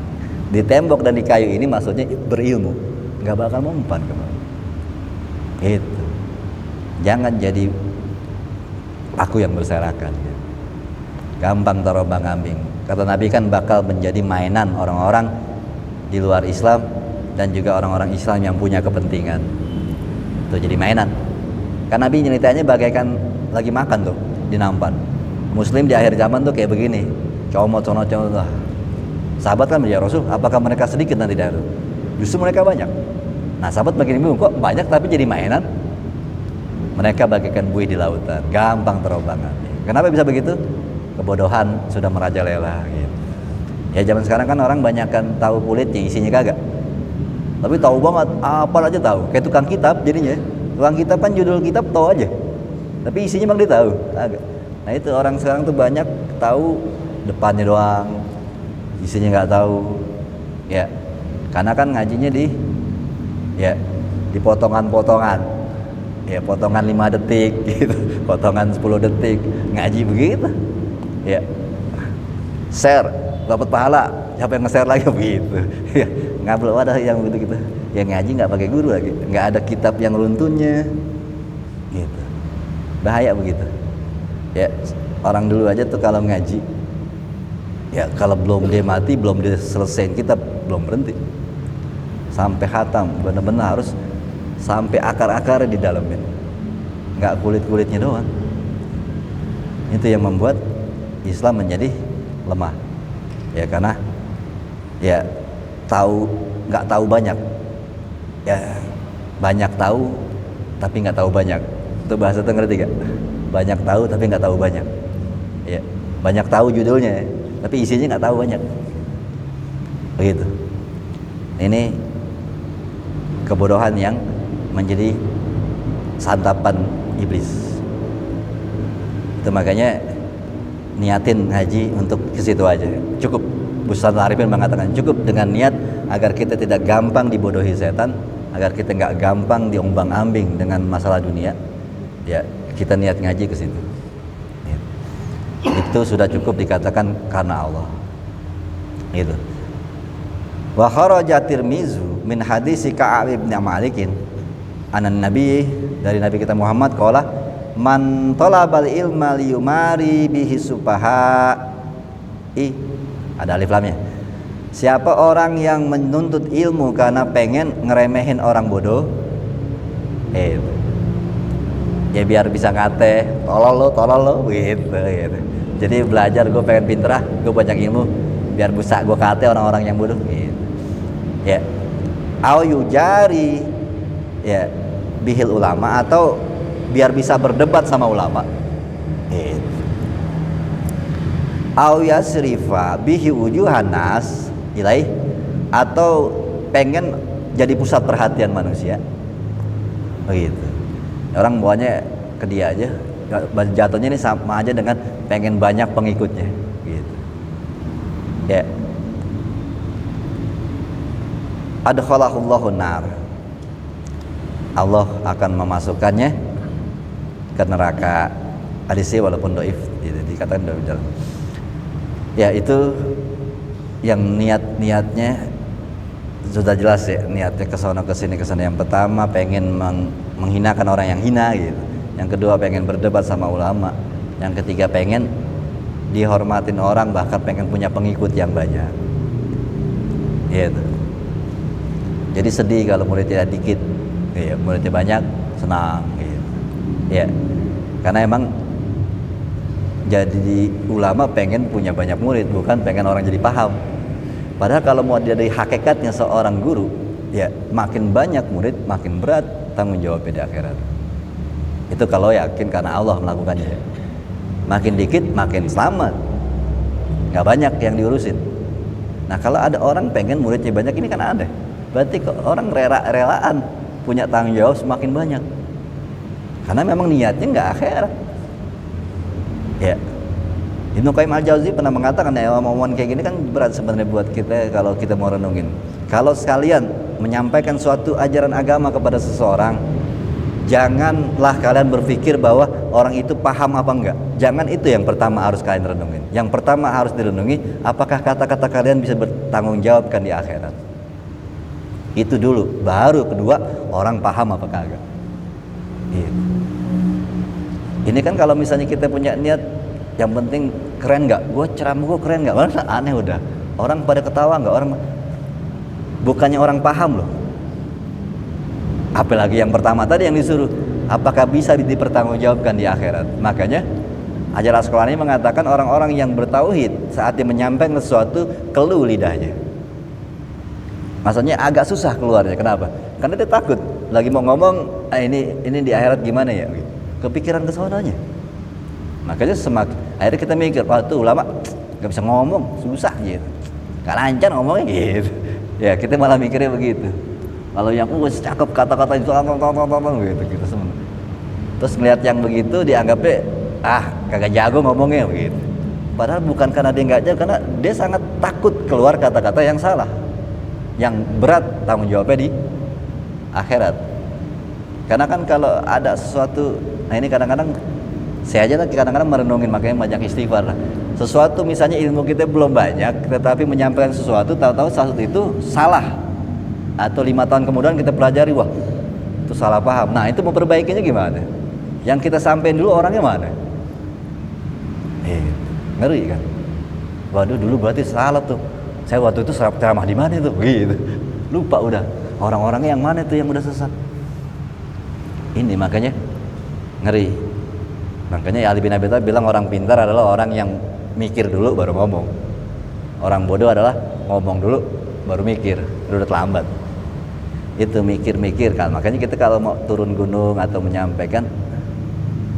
di tembok dan di kayu ini maksudnya berilmu, nggak bakal mempan kemana. Itu. Jangan jadi aku yang berserakan, gampang terombang-ambing. Kata Nabi kan bakal menjadi mainan orang-orang di luar Islam dan juga orang-orang Islam yang punya kepentingan. Tuh jadi mainan. Kan Nabi ceritanya bagaikan lagi makan tuh di nampan. Muslim di akhir zaman tuh kayak begini, comot. Sahabat kan ya Rasul, apakah mereka sedikit nanti dari? Justru mereka banyak. Nah sahabat begini bingung, kok banyak tapi jadi mainan? Mereka bagaikan buih di lautan, gampang terombang-ambing. Kenapa bisa begitu? Kebodohan sudah merajalela gitu. Ya zaman sekarang kan orang banyak kan tahu kulitnya, isinya kagak. Tapi tahu banget, apa aja tahu. Kayak tukang kitab jadinya. Tukang kitab kan judul kitab tahu aja. Tapi isinya bang dia tahu, kagak. Nah itu orang sekarang tuh banyak tahu depannya doang, isinya nggak tahu. Ya, karena kan ngajinya di potongan-potongan. Ya potongan 5 detik gitu, potongan 10 detik ngaji begitu. Ya. Share dapat pahala, siapa yang nge-share lagi begitu. Ya, nggak belum ada yang begitu-gitu. Yang ngaji nggak pakai guru lagi, nggak ada kitab yang runtunnya. Gitu. Bahaya begitu. Ya, orang dulu aja tuh kalau ngaji ya kalau belum dia mati, belum dia selesaiin kitab, belum berhenti. Sampai khatam, benar-benar harus sampai akar-akarnya di dalamnya, nggak kulit-kulitnya doang. Itu yang membuat Islam menjadi lemah. Ya karena ya nggak tahu banyak. Ya banyak tahu tapi nggak tahu banyak. Itu bahasa tuh ngerti gak? Banyak tahu tapi nggak tahu banyak. Ya banyak tahu judulnya, tapi isinya nggak tahu banyak. Begitu. Ini kebodohan yang menjadi santapan iblis. Itu makanya niatin haji untuk ke situ aja. Cukup. Ustaz Arifin mengatakan cukup dengan niat agar kita tidak gampang dibodohi setan, agar kita nggak gampang diombang-ambing dengan masalah dunia. Ya, kita niat ngaji ke situ. Ya. Itu sudah cukup dikatakan karena Allah. Gitu. Wa kharaja Tirmizi min hadis Ka'ab bin Malikin anan Nabi, dari Nabi kita Muhammad qala man talabal ilma liyumari bihi sufaha ada alif lamnya. Siapa orang yang menuntut ilmu karena pengen ngeremehin orang bodoh, ya biar bisa ngate tolol lo gitu. Jadi belajar, gue pengen pinter gue banyak ilmu biar bisa gue kate orang-orang yang bodoh gitu. Ya au yujari ya bihil ulama, atau biar bisa berdebat sama ulama gitu. au yasrifa bihi wujuhan nas ilaih, atau pengen jadi pusat perhatian manusia begitu. Orang bawanya ke dia aja, jatuhnya ini sama aja dengan pengen banyak pengikutnya gitu ya. Adkhalahullahu nar, Allah akan memasukkannya ke neraka. Hadisnya walaupun dhaif gitu, dikatakan dhaif dalam. Ya itu yang niatnya sudah jelas ya, niatnya kesana kesini. Yang pertama pengen menghinakan orang yang hina gitu, yang kedua pengen berdebat sama ulama, yang ketiga pengen dihormatin orang, bahkan pengen punya pengikut yang banyak gitu. Jadi sedih kalau muridnya dikit ya, muridnya banyak senang gitu ya, karena emang jadi ulama pengen punya banyak murid, bukan pengen orang jadi paham. Padahal kalau mau dari hakikatnya seorang guru ya, makin banyak murid makin berat tanggung jawabnya di akhirat. Itu kalau yakin karena Allah melakukannya. Makin dikit makin selamat, nggak banyak yang diurusin. Nah kalau ada orang pengen muridnya banyak, ini kan ada, berarti orang relaan punya tanggung jawab semakin banyak, karena memang niatnya nggak akhirat ya. Ibnu Qayyim al-Jauzi pernah mengatakan ya, omongan kayak gini kan berat sebenarnya buat kita kalau kita mau renungin. Kalau sekalian menyampaikan suatu ajaran agama kepada seseorang, janganlah kalian berpikir bahwa orang itu paham apa enggak. Jangan itu yang pertama harus kalian renungin. Yang pertama harus direnungi, apakah kata-kata kalian bisa bertanggung jawabkan di akhirat. Itu dulu, baru kedua orang paham apa kagak. Ini kan kalau misalnya kita punya niat, yang penting keren nggak, gue ceramah gue keren nggak, malah aneh udah, orang pada ketawa nggak, orang bukannya orang paham loh. Apalagi yang pertama tadi yang disuruh, apakah bisa dipertanggungjawabkan di akhirat. Makanya Hajar Asqalani mengatakan orang-orang yang bertauhid saat dia menyampaikan sesuatu keluh lidahnya, maksudnya agak susah keluarnya. Kenapa? Karena dia takut lagi mau ngomong, ini di akhirat gimana ya, kepikiran ke sononya. Makanya akhirnya kita mikir, wah tuh ulama gak bisa ngomong, susah gitu, gak lancar ngomongnya gitu ya. Kita malah mikirnya begitu. Kalau yang cakep kata-kata itu gitu semua, terus ngeliat yang begitu dianggapnya kagak jago ngomongnya begitu. Padahal bukan karena dia gak jago, karena dia sangat takut keluar kata-kata yang salah, yang berat tanggung jawabnya di akhirat. Karena kan kalau ada sesuatu, nah ini kadang-kadang saya aja kadang-kadang merenungin, makanya banyak istighfar lah. Sesuatu misalnya ilmu kita belum banyak, tetapi menyampaikan sesuatu, tahu-tahu sesuatu itu salah, atau 5 tahun kemudian kita pelajari, wah itu salah paham. Nah itu mau perbaikinya gimana? Yang kita sampein dulu orangnya mana? Ngeri kan? Waduh dulu berarti salah tuh, saya waktu itu ceramah di mana itu? Gitu. Lupa udah orang-orangnya yang mana itu yang udah sesat. Ini makanya ngeri. Makanya Ali bin Abi Thalib bilang orang pintar adalah orang yang mikir dulu baru ngomong. Orang bodoh adalah ngomong dulu baru mikir, udah terlambat. Itu mikir-mikir kan. Makanya kita kalau mau turun gunung atau menyampaikan,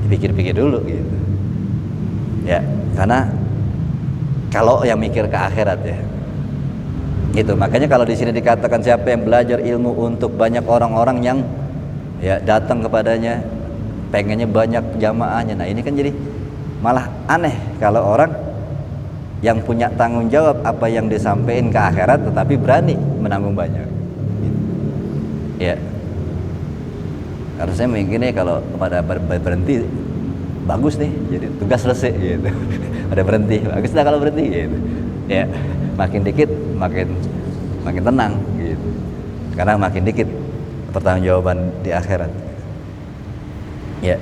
dipikir-pikir dulu gitu. Ya, karena kalau yang mikir ke akhirat ya. Itu makanya kalau di sini dikatakan siapa yang belajar ilmu untuk banyak orang-orang yang ya datang kepadanya, pengennya banyak jamaahnya. Nah ini kan jadi malah aneh kalau orang yang punya tanggung jawab apa yang disampaikan ke akhirat tetapi berani menanggung banyak ya. Harusnya mungkin kalau pada berhenti bagus nih, jadi tugas selesai gitu. Ada berhenti bagus lah kalau berhenti gitu ya. Makin dikit makin tenang gitu, karena makin dikit pertanggungjawaban di akhirat. Ya,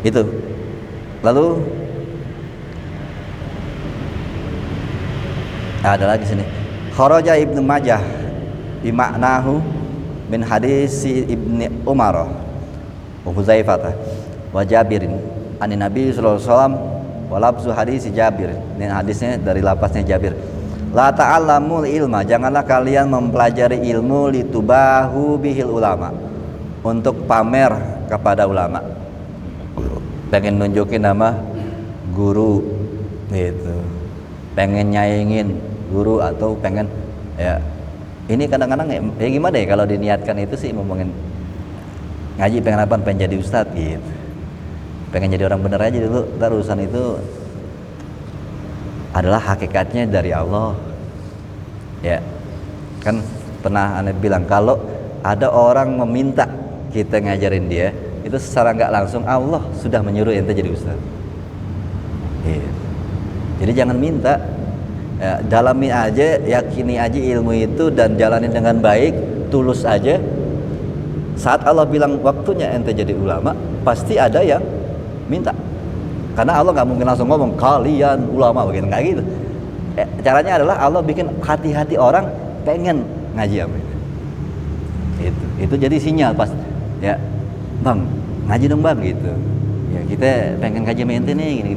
itu. Lalu ada lagi sini. Kharaja Ibnu Majah bimaknahu min hadis Ibni Umar wa Hudzaifah wa Jabirin an Nabi sallallahu alaihi wasallam wa lafzu hadis Jabir. Ini hadisnya dari lapasnya Jabir. La ta'allamul ilma, janganlah kalian mempelajari ilmu litubahu bihil ulama, untuk pamer kepada ulama, pengen nunjukin nama guru gitu. pengen nyaingin guru atau pengen ya ini kadang-kadang ya gimana ya kalau diniatkan itu sih ngomongin ngaji pengen apa, pengen jadi ustadz gitu, pengen jadi orang bener aja dulu, ntar urusan itu adalah hakikatnya dari Allah ya. Kan pernah aneh bilang kalau ada orang meminta kita ngajarin dia, itu secara nggak langsung Allah sudah menyuruh ente jadi ustadz gitu. Jadi jangan minta ya, dalami aja, yakini aja ilmu itu dan jalani dengan baik, tulus aja. Saat Allah bilang waktunya ente jadi ulama, pasti ada yang minta. Karena Allah nggak mungkin langsung ngomong kalian ulama begitu, nggak gitu. Caranya adalah Allah bikin hati-hati orang pengen ngaji apa itu. Itu jadi sinyal pas ya, bang ngaji dong bang gitu. Ya kita pengen ngaji sama ente nih gini.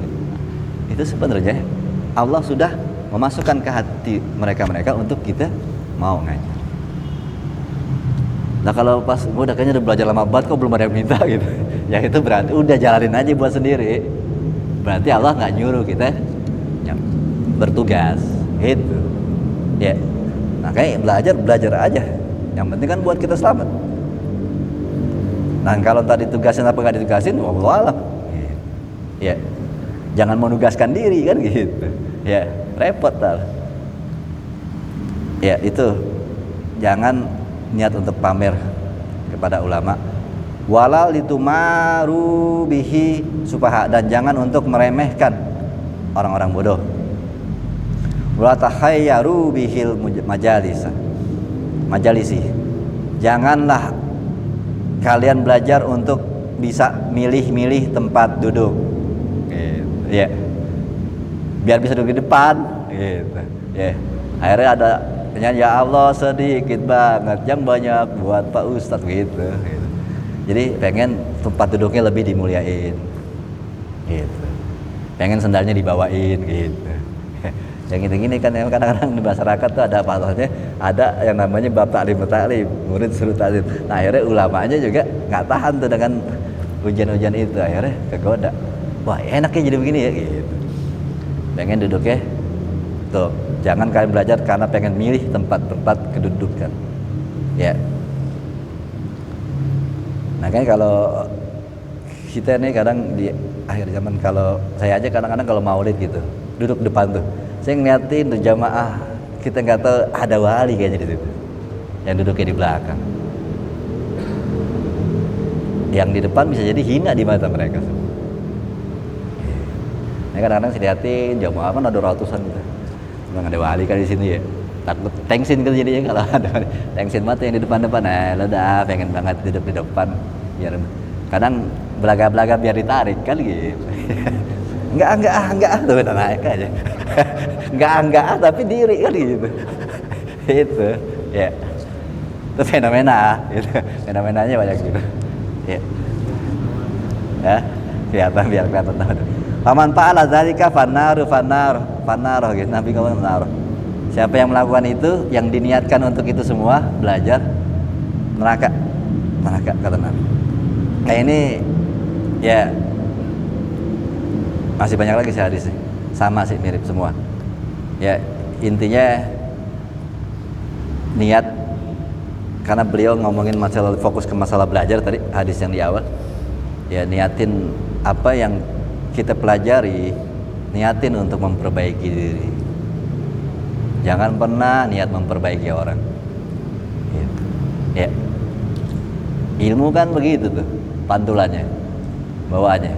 Itu sebenarnya Allah sudah memasukkan ke hati mereka untuk kita mau ngaji. Nah kalau pas gue udah kayaknya udah belajar lama banget kok belum ada yang minta gitu, ya itu berarti udah jalanin aja buat sendiri. Berarti Allah nggak nyuruh kita ya, bertugas gitu ya. Makanya belajar aja, yang penting kan buat kita selamat. Nah kalau tadi tugasin apa nggak ditugasin, wallahu alam ya. Jangan menugaskan diri kan gitu ya, repot lah ya. Itu jangan niat untuk pamer kepada ulama, walal litumaru bihi sufaha, dan jangan untuk meremehkan orang-orang bodoh. Wala tahayyaru bihil majalisi, janganlah kalian belajar untuk bisa milih-milih tempat duduk gitu, ya biar bisa duduk di depan gitu ya. Akhirnya ada ya Allah sedikit banget yang banyak buat Pak Ustadz gitu. Jadi pengen tempat duduknya lebih dimuliain gitu, pengen sendalnya dibawain gitu. Yang gini-gini kan yang kadang-kadang di masyarakat tuh ada apa-apanya, ada yang namanya bab taklim, murid suruh taklim. Nah akhirnya ulamanya juga nggak tahan tuh dengan ujian-ujian itu, akhirnya kegoda, wah enaknya jadi begini ya gitu. Pengen duduknya tuh, jangan kalian belajar karena pengen milih tempat-tempat kedudukan ya. Nah kan kalau kita nih kadang di akhir zaman, kalau saya aja kadang-kadang kalau maulid gitu duduk depan tuh, saya ngeliatin tuh jamaah, kita nggak tahu ada wali kayaknya di situ yang duduknya di belakang. Yang di depan bisa jadi hina di mata mereka. Nah kadang-kadang saya liatin jamaah kan ada ratusan gitu, memang ada wali kan di sini ya, takut tengsin kan jadinya kalau ada tengsin mati yang di depan-depan. Lo dah pengen banget duduk di depan, biar kadang belaga-belaga biar ditarik kan gitu. enggak tuh udah naik aja. enggak tapi diri kan gitu. Itu ya, itu fenomena gitu. Fenomenanya banyak gitu ya, kelihatan biar kelihatan tahu. Paman fa'ala dzalika fannaru gitu. Nabi ngomong naruh. Siapa yang melakukan itu, yang diniatkan untuk itu semua, belajar, neraka kata Nabi. Kayak ini ya masih banyak lagi sih hadisnya, sama sih mirip semua. Ya intinya niat, karena beliau ngomongin masalah, fokus ke masalah belajar tadi hadis yang di awal. Ya niatin apa yang kita pelajari, niatin untuk memperbaiki diri. Jangan pernah niat memperbaiki orang gitu. Ya ilmu kan begitu tuh pantulannya, bawaannya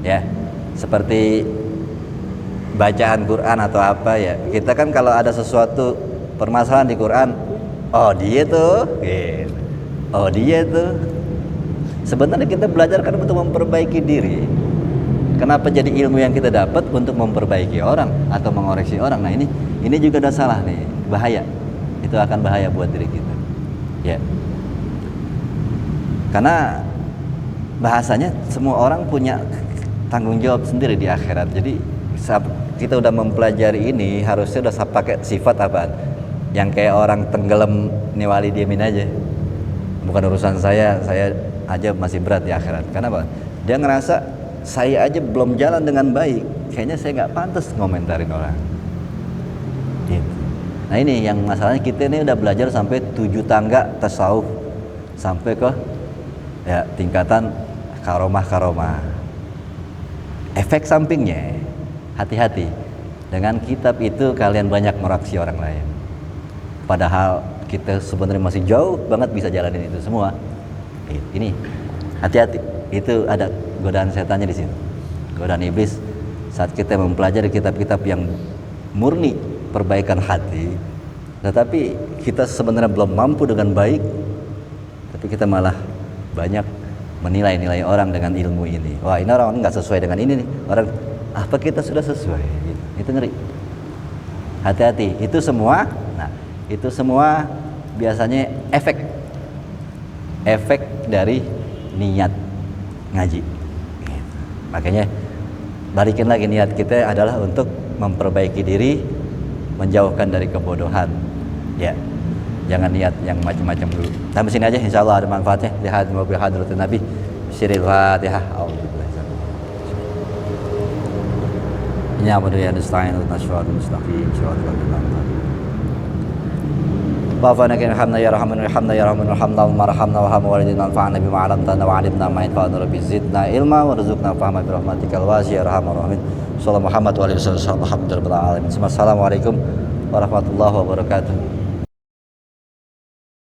ya, seperti bacaan Quran atau apa ya. Kita kan kalau ada sesuatu permasalahan di Quran, oh dia tuh gitu. Oh dia tuh, sebenarnya kita belajar kan untuk memperbaiki diri. Kenapa jadi ilmu yang kita dapat untuk memperbaiki orang atau mengoreksi orang? Nah ini juga udah salah nih, bahaya. Itu akan bahaya buat diri kita ya. Karena bahasanya semua orang punya tanggung jawab sendiri di akhirat. Jadi kita udah mempelajari ini, harusnya udah pakai sifat apa? Yang kayak orang tenggelam nih, wali diamin aja, bukan urusan saya aja masih berat di akhirat. Karena apa? Dia ngerasa saya aja belum jalan dengan baik, kayaknya saya nggak pantas ngomentarin orang. Nah ini yang masalahnya, kita ini udah belajar sampai 7 tangga tasawuf, sampai ke ya tingkatan karomah. Efek sampingnya, hati-hati dengan kitab itu kalian banyak meraksi orang lain, padahal kita sebenarnya masih jauh banget bisa jalanin itu semua. Ini hati-hati, itu ada godaan setannya di sini, godaan iblis saat kita mempelajari kitab-kitab yang murni perbaikan hati, tetapi kita sebenarnya belum mampu dengan baik, tapi kita malah banyak menilai orang dengan ilmu ini. Wah, ini orang nggak sesuai dengan ini nih, orang apa kita sudah sesuai gitu. Itu ngeri. Hati-hati, itu semua. Nah, itu semua biasanya efek dari niat ngaji gitu. Makanya balikin lagi, niat kita adalah untuk memperbaiki diri, menjauhkan dari kebodohan ya, jangan niat yang macam-macam dulu. Sampai sini aja, insyaallah ada manfaatnya. Lihat mobil hadratin Nabi, siril Fatihah. Ya mudah ya nasta'in wa nashhadu mustaqim syawal Bafana kan hamna ya rahman hamna ya rahman hamna marhamna wa hamna walidina anfa'na bima 'allamtana wa 'allimna ma yanfa'una rabbi zidna ilma warzuqna fahma bi rahmatikal wasi' ya arhamar rahimin. Sallallahu Muhammad wa alihi wasallam. Alhamdulillah. Assalamualaikum warahmatullahi wabarakatuh.